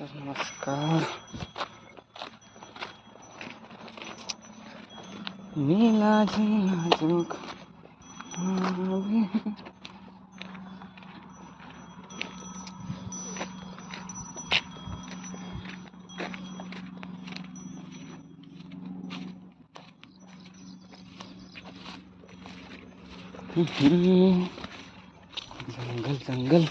तर नमस्कार. मी नाजूक जंगल जंगल.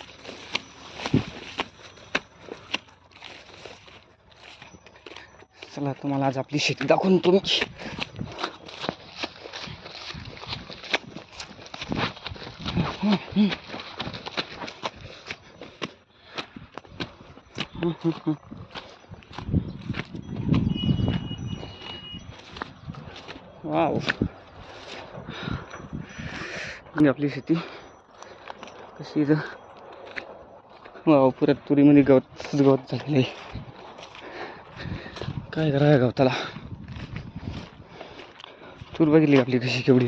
चला तुम्हाला आज आपली शेती दाखवून तुम्ही. वाव, आपली शेती कशी इथं. वाव, पुऱ्या तुरीमध्ये गवत गवत झालेलं आहे. काय करा गवताला. तूर बघितली आपली कशी केवढी.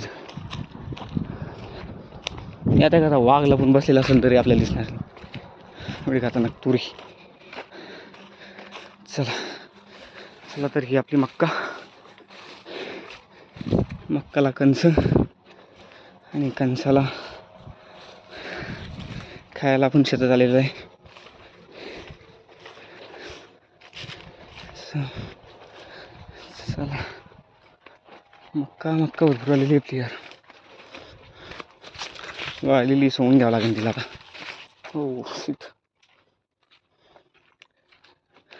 आता कसा वाघ लपून बसलेला असेल तरी आपल्याला दिसणार नाही एवढी खतरनाक तुरी. चला चला, तर ही आपली मक्काला कणस आणि कणसाला खायला आपण शेतात आलेलं आहे. चला, मक्का भरपूर आलेली आपली यार. वाळलेली सोडून घ्यावं लागेल तिला आता. हो,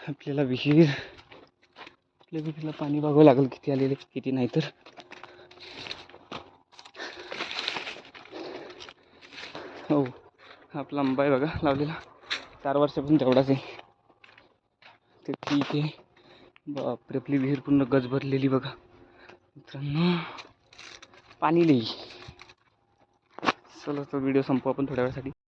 आपल्याला विहिरीला पाणी बघावं लागेल किती आलेले किती नाही. तर हो, आपला आंबा आहे बघा लावलेला 4 वर्षापासून तेवढाच आहे. ते ठीक आहे. बापरे, आपली विहीर पूर्ण गज भरलेली बघा मित्रांनो, पाणी नाही. चला, तो व्हिडिओ संपू आपण थोड्या वेळासाठी.